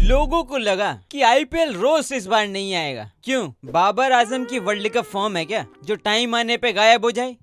लोगों को लगा कि आईपीएल रोज इस बार नहीं आएगा। क्यों? बाबर आजम की वर्ल्ड कप फॉर्म है क्या जो टाइम आने पे गायब हो जाए?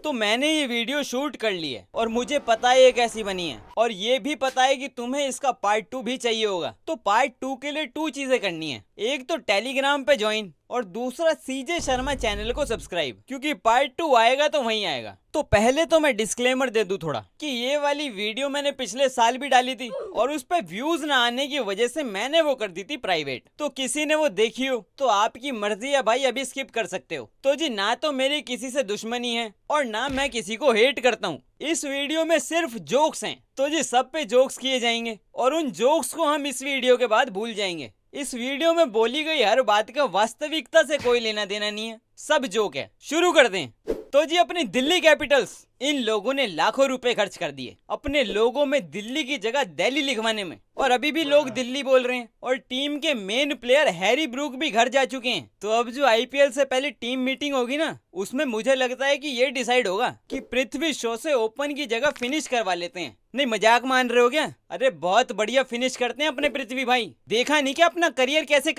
तो मैंने ये वीडियो शूट कर ली है और मुझे पता है ये कैसी बनी है, और ये भी पता है कि तुम्हें इसका पार्ट 2 भी चाहिए होगा। तो पार्ट 2 के लिए 2 चीजें करनी है। एक तो टेलीग्राम पे ज्वाइन और दूसरा सीजे शर्मा चैनल को सब्सक्राइब, क्योंकि पार्ट 2 आएगा तो वहीं आएगा। तो पहले तो मैं डिस्क्लेमर दे दूं थोड़ा कि ये वाली वीडियो मैंने पिछले साल भी डाली थी और उस पर व्यूज ना आने की वजह से मैंने वो कर दी थी प्राइवेट। तो किसी ने वो देखी हो तो आपकी मर्जी है भाई, अभी स्किप कर सकते हो। तो जी, ना तो मेरी किसी से दुश्मनी है और ना मैं किसी को हेट करता हूँ। इस वीडियो में सिर्फ जोक्स हैं, तो जी सब पे जोक्स किए जाएंगे और उन जोक्स को हम इस वीडियो के बाद भूल जाएंगे। इस वीडियो में बोली गई हर बात का वास्तविकता से कोई लेना देना नहीं है, सब जोक है। शुरू कर दें। तो जी, अपनी दिल्ली कैपिटल्स, इन लोगों ने लाखों रुपए खर्च कर दिए अपने लोगों में दिल्ली की जगह दिल्ली लिखवाने में, और अभी भी लोग दिल्ली बोल रहे हैं। और टीम के मेन प्लेयर हैरी ब्रूक भी घर जा चुके हैं। तो अब जो आईपीएल से पहले टीम मीटिंग होगी ना, उसमें मुझे लगता है कि ये डिसाइड होगा कि पृथ्वी शॉ से ओपन की जगह फिनिश करवा लेते हैं। नहीं, मजाक मान रहे हो क्या? अरे बहुत बढ़िया फिनिश करते हैं अपने पृथ्वी भाई, देखा नहीं क्या अपना करियर कैसे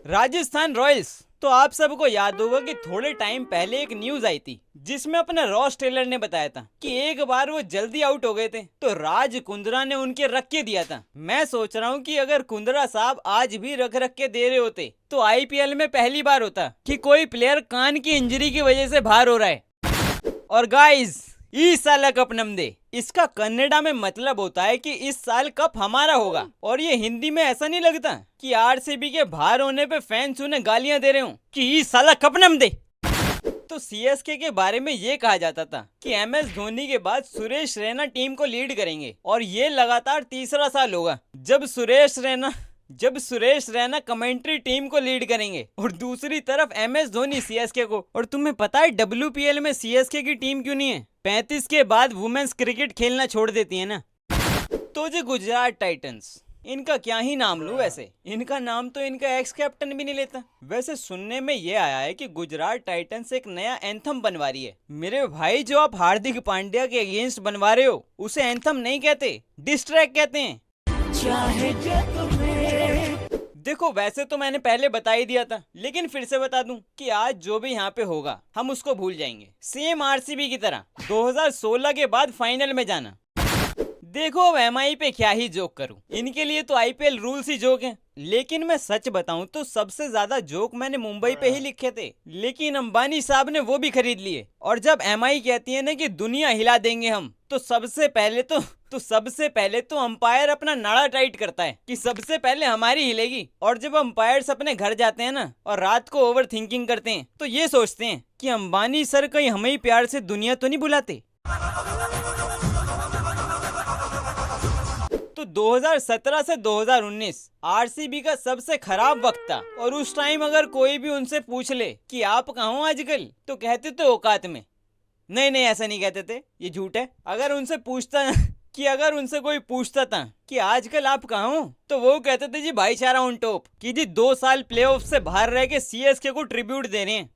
राजस्थान रॉयल्स। तो आप सबको याद होगा कि थोड़े टाइम पहले एक न्यूज आई थी जिसमें अपना रॉस टेलर ने बताया था कि एक बार वो जल्दी आउट हो गए थे तो राज कुंद्रा ने उनके रख के दिया था। मैं सोच रहा हूँ कि अगर कुंद्रा साहब आज भी रख के दे रहे होते तो आईपीएल में पहली बार होता कि कोई प्लेयर कान की इंजरी की वजह से बाहर हो रहा है। और गाइस, ई साला कप नमदे, इसका कन्नड़ा में मतलब होता है कि इस साल कप हमारा होगा। और ये हिंदी में ऐसा नहीं लगता कि आरसीबी के बाहर होने पे फैंस उन्हें गालियां दे रहे हो कि ई साला कप नमदे। तो सीएसके के बारे में ये कहा जाता था कि एमएस धोनी के बाद सुरेश रैना टीम को लीड करेंगे, और ये लगातार तीसरा साल होगा जब सुरेश रैना कमेंट्री टीम को लीड करेंगे और दूसरी तरफ एमएस धोनी सीएसके को। और तुम्हें पता है डब्ल्यूपीएल में सीएसके की टीम क्यों नहीं है? 35 के बाद वुमेन्स क्रिकेट खेलना छोड़ देती है ना। तो जो गुजरात टाइटंस, इनका क्या ही नाम लूं, वैसे इनका नाम तो इनका एक्स कैप्टन भी नहीं लेता। वैसे सुनने में ये आया है कि गुजरात टाइटंस एक नया एंथम बनवा रही है। मेरे भाई, जो आप हार्दिक पांड्या के अगेंस्ट बनवा रहे हो उसे एंथम नहीं कहते, डिस ट्रैक कहते हैं। देखो, वैसे तो मैंने पहले बता ही दिया था, लेकिन फिर से बता दूं कि आज जो भी यहाँ पे होगा हम उसको भूल जाएंगे, सेम आरसीबी की तरह 2016 के बाद फाइनल में जाना। देखो, अब एमआई पे क्या ही जोक करूं, इनके लिए तो आईपीएल रूल्स ही जोक हैं। लेकिन मैं सच बताऊं तो सबसे ज्यादा जोक मैंने मुंबई पे ही लिखे थे, लेकिन अंबानी साहब ने वो भी खरीद लिए। और जब एमआई कहती है ना कि दुनिया हिला देंगे हम, तो सबसे पहले तो अंपायर अपना नाड़ा टाइट करता है कि सबसे पहले हमारी हिलेगी। और जब अंपायर्स अपने घर जाते हैं ना और रात को ओवर थिंकिंग करते हैं तो ये सोचते हैं कि अंबानी सर कहीं हमें ही प्यार से दुनिया तो नहीं बुलाते। तो 2017 से 2019 आरसीबी का सबसे खराब वक्त था, और उस टाइम अगर कोई भी उनसे पूछ ले कि आप कहाँ हो आजकल, तो कहते थे औकात में। नहीं, ऐसा नहीं कहते थे, ये झूठ है। अगर उनसे कोई पूछता था कि आजकल आप कहाँ हो, तो वो कहते थे जी भाईचारा ऑन टॉप, कि जी 2 साल प्लेऑफ से बाहर रह के सीएसके को ट्रिब्यूट दे रहे हैं।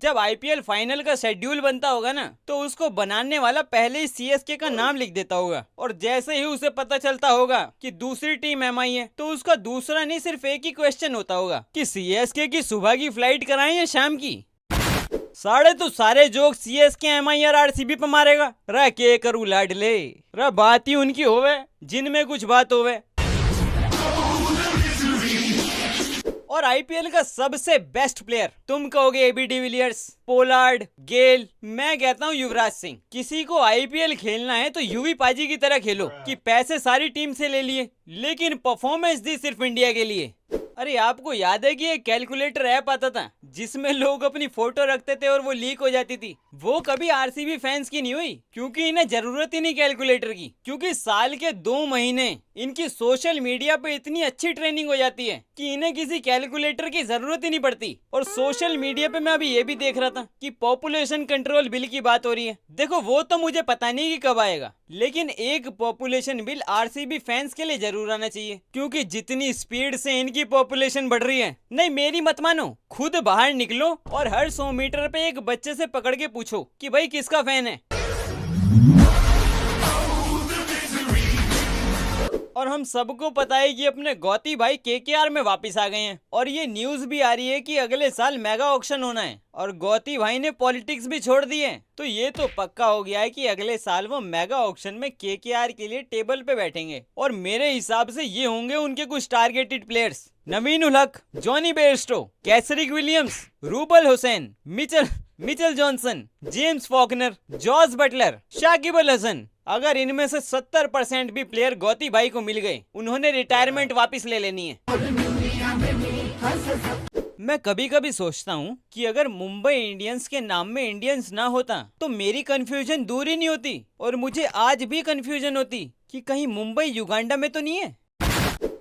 जब आईपीएल फाइनल का शेड्यूल बनता होगा ना, तो उसको बनाने वाला पहले ही सीएसके का नाम लिख देता होगा, और जैसे ही उसे पता चलता होगा कि दूसरी टीम एमआई है, तो उसका दूसरा नहीं सिर्फ एक ही क्वेश्चन होता होगा कि सीएसके की सुबह की फ्लाइट कराएं या शाम की। सारे जोक सीएसके एमआई और आरसीबी पे मारेगा। रा के करू लाडले, रा बात ही उनकी होवे जिनमें कुछ बात होवे। और आईपीएल का सबसे बेस्ट प्लेयर तुम कहोगे एबी डिविलियर्स, पोलार्ड, गेल, मैं कहता हूँ युवराज सिंह। किसी को आईपीएल खेलना है तो यूवी पाजी की तरह खेलो कि पैसे सारी टीम से ले लिए, लेकिन परफॉर्मेंस दी सिर्फ इंडिया के लिए। अरे आपको याद है कि एक कैलकुलेटर ऐप आता था जिसमें लोग अपनी फोटो रखते थे और वो लीक हो जाती थी? वो कभी आरसीबी फैंस की नहीं हुई, क्योंकि इन्हें जरूरत ही नहीं कैलकुलेटर की, क्योंकि साल के 2 महीने इनकी सोशल मीडिया पे इतनी अच्छी ट्रेनिंग हो जाती है कि इन्हें किसी कैलकुलेटर की जरूरत ही नहीं पड़ती। और सोशल मीडिया पे मैं अभी ये भी देख रहा था कि पॉपुलेशन कंट्रोल बिल की बात हो रही है। देखो, वो तो मुझे पता नहीं कि कब आएगा, लेकिन एक पॉपुलेशन बिल आरसीबी फैंस के लिए जरूर आना चाहिए, क्योंकि जितनी स्पीड से इनकी पॉपुलेशन बढ़ रही है, नहीं मेरी मत मानो, खुद बाहर निकलो और हर 100 मीटर पे एक बच्चे से पकड़ के पूछो कि भाई किसका फैन है। और हम सबको पता है कि अपने गौती भाई केकेआर में वापस आ गए हैं और ये न्यूज भी आ रही है कि अगले साल मेगा ऑक्शन होना है और गौती भाई ने पॉलिटिक्स भी छोड़ दी है। तो ये तो पक्का हो गया है कि अगले साल वो मेगा ऑक्शन में केकेआर के लिए टेबल पे बैठेंगे और मेरे हिसाब से ये होंगे उनके कुछ targeted players. Naveen ul Haq, Jonny Bairstow, Kesrick Williams, Rubel Hossain, Mitchell Johnson, James Faulkner, Jos Buttler, Shakib Al Hasan. अगर इनमें से 70% भी प्लेयर गौती भाई को मिल गए, उन्होंने रिटायरमेंट वापस ले लेनी है। मैं कभी कभी सोचता हूँ कि अगर मुंबई इंडियंस के नाम में इंडियंस ना होता तो मेरी कंफ्यूजन दूर ही नहीं होती और मुझे आज भी कंफ्यूजन होती कि कहीं मुंबई युगांडा में तो नहीं है।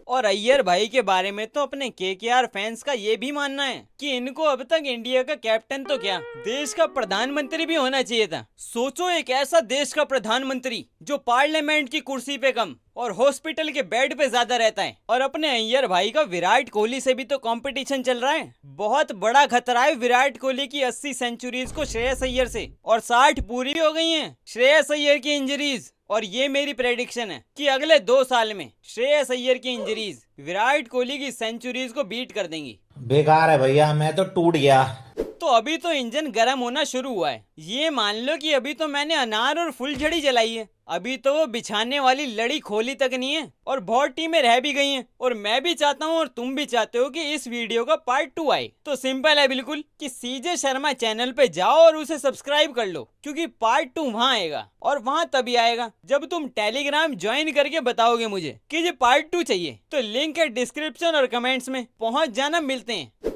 और अय्यर भाई के बारे में तो अपने केकेआर फैंस का ये भी मानना है कि इनको अब तक इंडिया का कैप्टन तो क्या देश का प्रधानमंत्री भी होना चाहिए था। सोचो, एक ऐसा देश का प्रधानमंत्री जो पार्लियामेंट की कुर्सी पे कम और हॉस्पिटल के बेड पे ज्यादा रहता है। और अपने अय्यर भाई का विराट कोहली से भी तो कंपटीशन चल रहा है। बहुत बड़ा खतरा है विराट कोहली की 80 सेंचुरीज को श्रेयस अय्यर से, और 60 पूरी हो गई हैं श्रेयस अय्यर की इंजरीज। और ये मेरी प्रेडिक्शन है कि अगले 2 साल में श्रेयस अय्यर की इंजरीज विराट कोहली की सेंचुरीज को बीट कर देंगी। बेकार है भैया, मैं तो टूट गया। तो अभी तो इंजन गर्म होना शुरू हुआ है। ये मान लो कि अभी तो मैंने अनार और फुलझड़ी जलाई है, अभी तो वो बिछाने वाली लड़ी खोली तक नहीं है और बहुत टीमें रह भी गई हैं। और मैं भी चाहता हूँ और तुम भी चाहते हो कि इस वीडियो का पार्ट 2 आए। तो सिंपल है बिल्कुल कि सीजे शर्मा चैनल पे जाओ और उसे सब्सक्राइब कर लो, क्योंकि पार्ट 2 वहाँ आएगा। और वहाँ तभी आएगा जब तुम टेलीग्राम ज्वाइन करके बताओगे मुझे कि ये पार्ट 2 चाहिए। तो लिंक है डिस्क्रिप्शन और कमेंट्स में, पहुँच जाना। मिलते हैं।